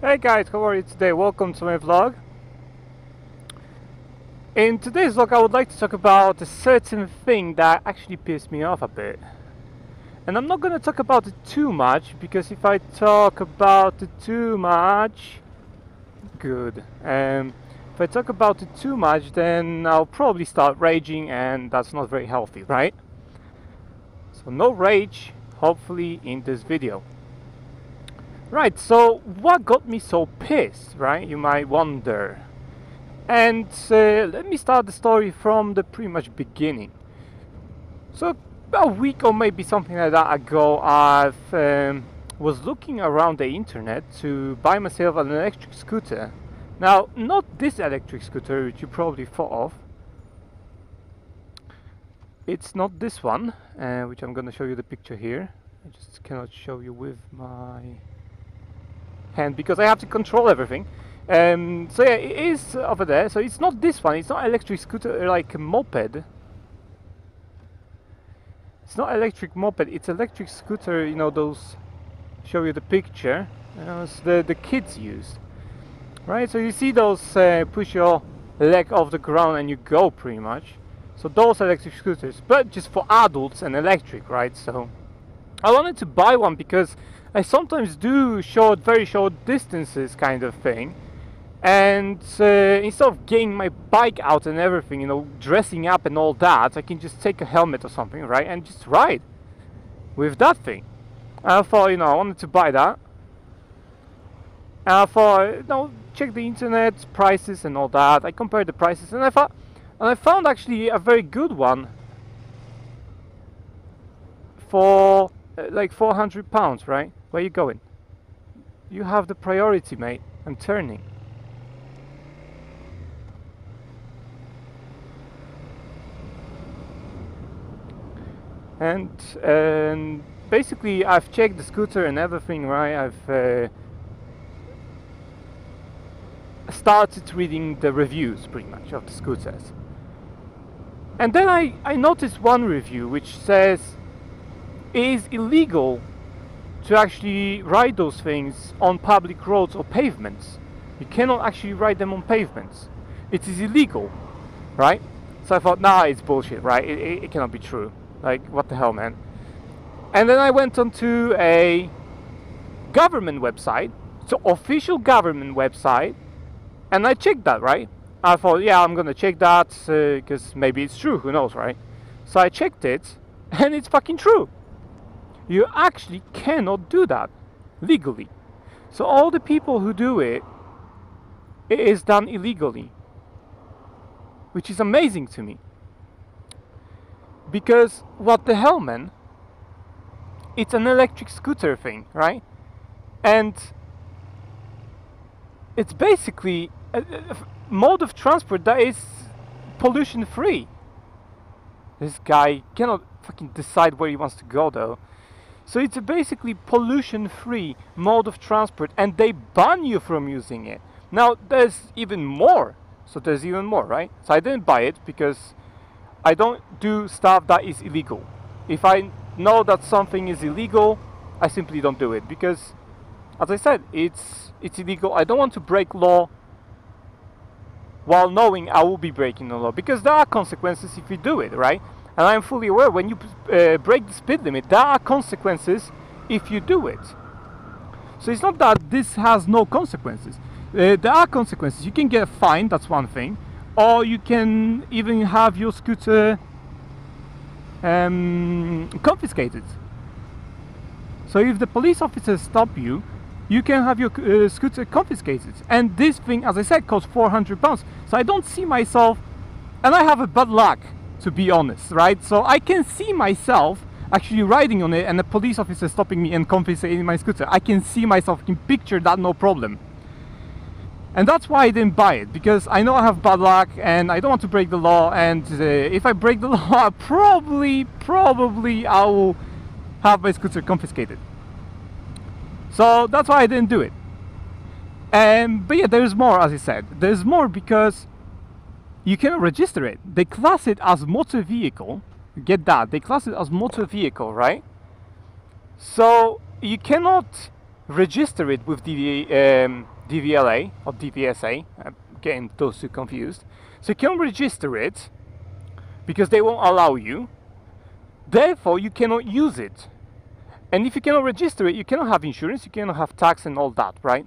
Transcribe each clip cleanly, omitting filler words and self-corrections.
Hey guys, how are you today? Welcome to my vlog. In today's vlog I would like to talk about a certain thing that actually pissed me off a bit. And I'm not going to talk about it too much, because if I talk about it too much... Good. If I talk about it too much, then I'll probably start raging, and that's not very healthy, right? So no rage, hopefully, in this video. Right, so what got me so pissed, right? You might wonder. And let me start the story from the pretty much beginning. So about a week or maybe something like that ago, I was looking around the internet to buy myself an electric scooter. Now, not this electric scooter which you probably thought of. It's not this one, which I'm gonna show you the picture here. I just cannot show you with my hand because I have to control everything. So yeah, it is over there. So it's not this one. It's not electric scooter like a moped. It's not electric moped. It's electric scooter. You know, those. Show you the picture. It's the kids use, right? So you see those push your leg off the ground and you go pretty much. So those electric scooters, but just for adults and electric, right? So I wanted to buy one because I sometimes do very short distances kind of thing. And instead of getting my bike out and everything, you know, dressing up and all that, I can just take a helmet or something, right, and just ride with that thing. And I thought, you know, I wanted to buy that. And I thought, you know, check the internet, prices and all that. I compared the prices and I found actually a very good one for like £400, right? Where you going? You have the priority, mate. I'm turning. And basically I've checked the scooter and everything, right? I've started reading the reviews pretty much of the scooters. And then I noticed one review which says it is illegal to actually ride those things on public roads or pavements. You cannot actually ride them on pavements. It is illegal, right? So I thought, nah, it's bullshit, right? It cannot be true. Like, what the hell, man? And then I went onto a government website, so official government website, and I checked that, right? I thought, yeah, I'm gonna check that, because maybe it's true, who knows, right? So I checked it, and it's fucking true. You actually cannot do that legally. So all the people who do it, it is done illegally, which is amazing to me. Because what the hell, man? It's an electric scooter thing, right? And it's basically a mode of transport that is pollution free. This guy cannot fucking decide where he wants to go though. So it's a basically pollution free mode of transport, and they ban you from using it. Now there's even more. So there's even more, right? So I didn't buy it because I don't do stuff that is illegal. If I know that something is illegal, I simply don't do it because, as I said, it's illegal. I don't want to break law while knowing I will be breaking the law, because there are consequences if you do it, right? And I'm fully aware when you break the speed limit, there are consequences if you do it. So it's not that this has no consequences. There are consequences. You can get fined, that's one thing. Or you can even have your scooter confiscated. So if the police officers stop you, you can have your scooter confiscated. And this thing, as I said, costs £400. So I don't see myself, and I have a bad luck, to be honest, right? So I can see myself actually riding on it and the police officer stopping me and confiscating my scooter. I can see myself, can picture that, no problem. And that's why I didn't buy it, because I know I have bad luck and I don't want to break the law, and if I break the law, probably I will have my scooter confiscated. So that's why I didn't do it. But yeah, there's more, as I said. There's more because you cannot register it. They class it as motor vehicle. Get that? They class it as motor vehicle, right? So you cannot register it with DVLA or DVSA. I'm getting those two confused. So you can register it because they won't allow you. Therefore, you cannot use it. And if you cannot register it, you cannot have insurance, you cannot have tax and all that, right?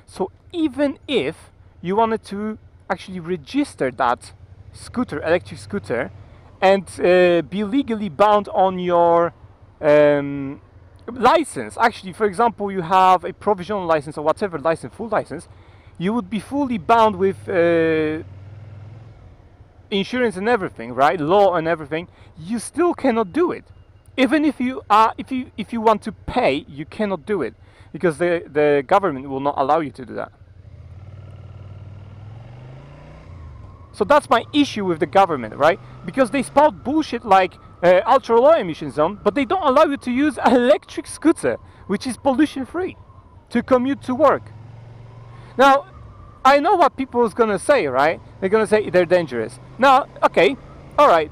So even if you wanted to actually register that scooter, electric scooter, and be legally bound on your license, actually, for example, you have a provisional license or whatever license, full license, you would be fully bound with insurance and everything, right? Law and everything. You still cannot do it. Even if you are, if you want to pay, you cannot do it because the government will not allow you to do that. So that's my issue with the government, right? Because they spout bullshit like ultra low emission zone, but they don't allow you to use an electric scooter, which is pollution free, to commute to work. Now, I know what people is gonna say, right? They're gonna say they're dangerous. Now, okay, all right.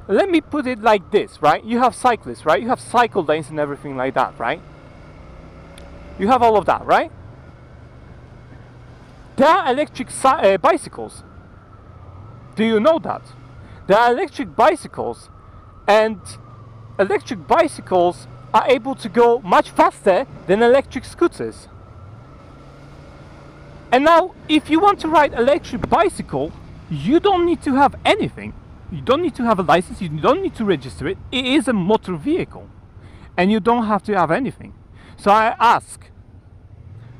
Let me put it like this, right? You have cyclists, right? You have cycle lanes and everything like that, right? You have all of that, right? There are electric bicycles. Do you know that? There are electric bicycles, and electric bicycles are able to go much faster than electric scooters. And now, if you want to ride electric bicycle, you don't need to have anything. You don't need to have a license, you don't need to register it. It is a motor vehicle. And you don't have to have anything. So I ask,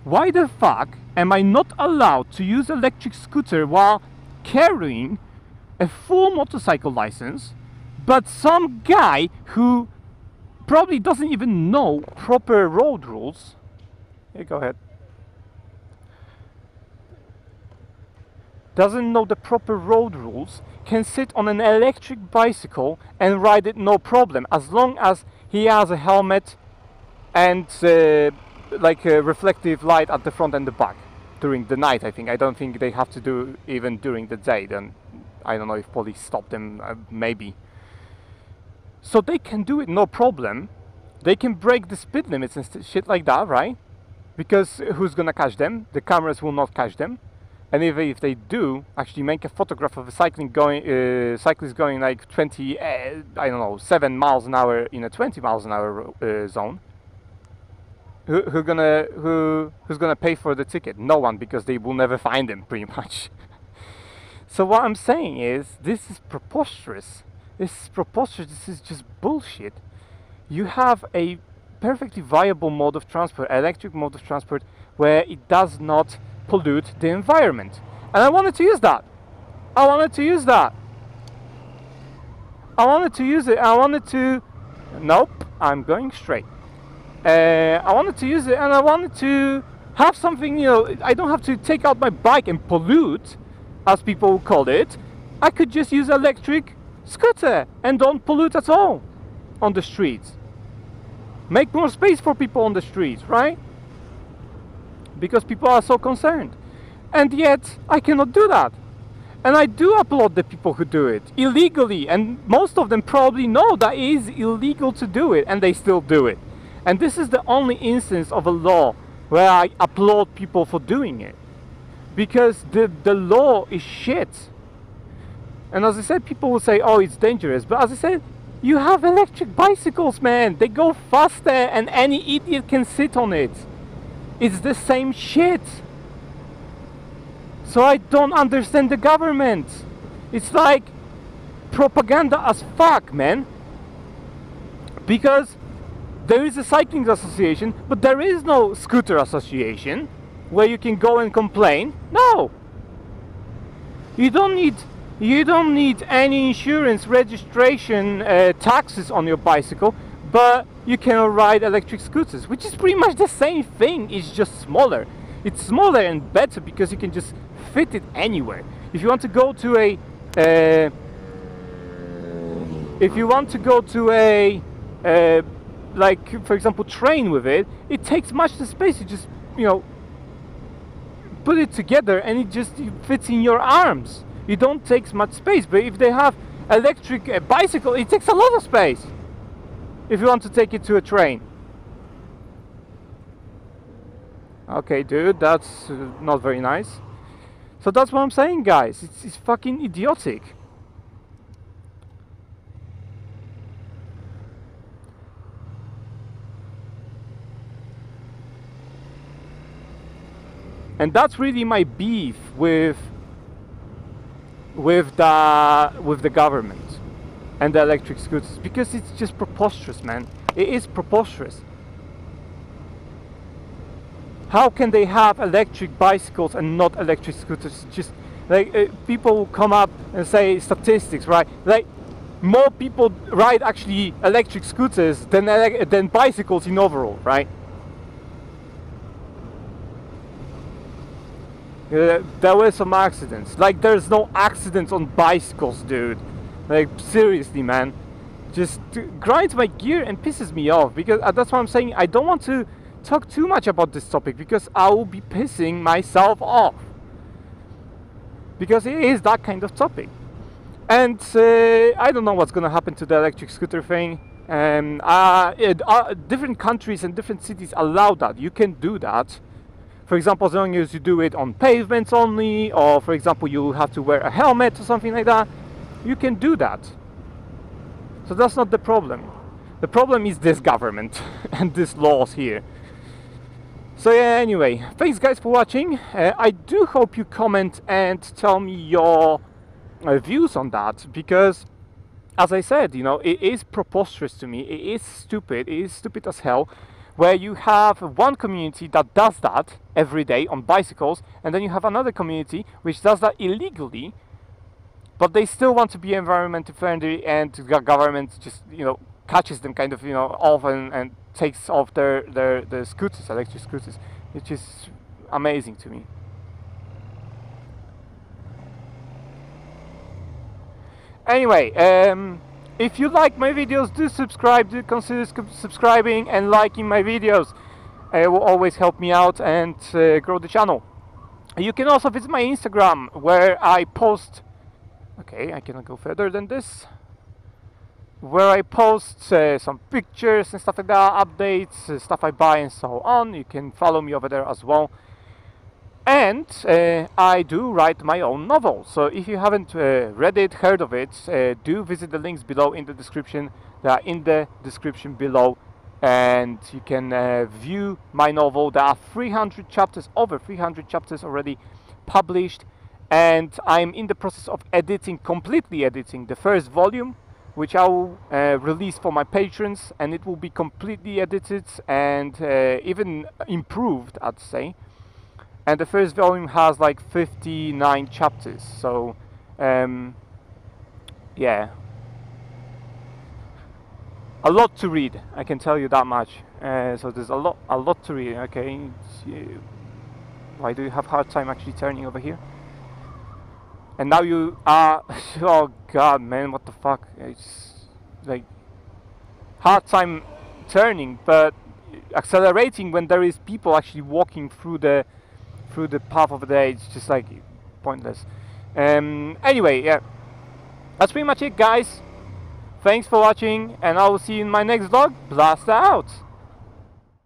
why the fuck am I not allowed to use electric scooter while carrying a full motorcycle license, but some guy who probably doesn't even know proper road rules, here, go ahead, doesn't know the proper road rules, can sit on an electric bicycle and ride it no problem, as long as he has a helmet and like a reflective light at the front and the back during the night. I don't think they have to do even during the day. Then I don't know if police stop them, maybe. So they can do it no problem. They can break the speed limits and shit like that, right? Because who's gonna catch them? The cameras will not catch them. And if they do actually make a photograph of a cyclist going like 20, I don't know, 7 miles an hour in a 20 miles an hour zone, who's gonna pay for the ticket? No one, because they will never find them, pretty much. So what I'm saying is, this is preposterous. This is preposterous. This is just bullshit. You have a perfectly viable mode of transport, electric mode of transport, where it does not pollute the environment. And I wanted to use that. I wanted to use that. I wanted to use it. I wanted to... Nope, I'm going straight. I wanted to use it, and I wanted to have something, you know, I don't have to take out my bike and pollute, as people call it. I could just use electric scooter and don't pollute at all on the streets. Make more space for people on the streets, right? Because people are so concerned. And yet, I cannot do that. And I do applaud the people who do it illegally, and most of them probably know that it is illegal to do it, and they still do it. And this is the only instance of a law where I applaud people for doing it. Because the law is shit. And as I said, people will say, oh, it's dangerous. But as I said, you have electric bicycles, man. They go faster and any idiot can sit on it. It's the same shit. So I don't understand the government. It's like propaganda as fuck, man. Because there is a cycling association, but there is no scooter association where you can go and complain. No. You don't need any insurance, registration, taxes on your bicycle, but you can ride electric scooters, which is pretty much the same thing. It's just smaller. It's smaller and better because you can just fit it anywhere. If you want to go to a like, for example, train with it, it takes much less space. You just, you know, put it together and it just fits in your arms. You don't take much space. But if they have electric bicycle, it takes a lot of space if you want to take it to a train. Okay, dude, that's not very nice. So that's what I'm saying, guys. It's fucking idiotic. And that's really my beef with the government and the electric scooters, because it's just preposterous, man. It is preposterous. How can they have electric bicycles and not electric scooters? Just like people come up and say statistics, right? Like more people ride actually electric scooters than bicycles in overall, right? There were some accidents. Like there's no accidents on bicycles, dude. Like seriously, man. Just grinds my gear and pisses me off, because that's what I'm saying. I don't want to talk too much about this topic because I will be pissing myself off, because it is that kind of topic. And I don't know what's gonna happen to the electric scooter thing. Different countries and different cities allow that. You can do that. For example, as long as you do it on pavements only, or for example you have to wear a helmet or something like that, you can do that. So that's not the problem. The problem is this government and these laws here. So yeah, anyway, thanks guys for watching. I do hope you comment and tell me your views on that, because as I said, you know, it is preposterous to me. It is stupid as hell, where you have one community that does that every day on bicycles, and then you have another community which does that illegally, but they still want to be environmentally friendly, and the government just, you know, catches them kind of, you know, off and takes off their scooters, electric scooters. It's just amazing to me. Anyway, if you like my videos, do subscribe, do consider subscribing and liking my videos. It will always help me out and grow the channel. You can also visit my Instagram, where I post... Okay, I cannot go further than this. Where I post some pictures and stuff like that, updates, stuff I buy and so on. You can follow me over there as well. And I do write my own novel, so if you haven't read it, heard of it, do visit the links below in the description. They are in the description below, and you can view my novel. There are 300 chapters, over 300 chapters already published, and I'm in the process of completely editing the first volume, which I will release for my patrons, and it will be completely edited and even improved, I'd say. And the first volume has like 59 chapters, so yeah, a lot to read, I can tell you that much. So there's a lot to read. Okay, why do you have hard time actually turning over here? And now you are oh god, man, what the fuck? It's like hard time turning, but accelerating when there is people actually walking through the path of the day, it's just like pointless. Anyway, yeah, that's pretty much it, guys. Thanks for watching, and I will see you in my next vlog. Blast out!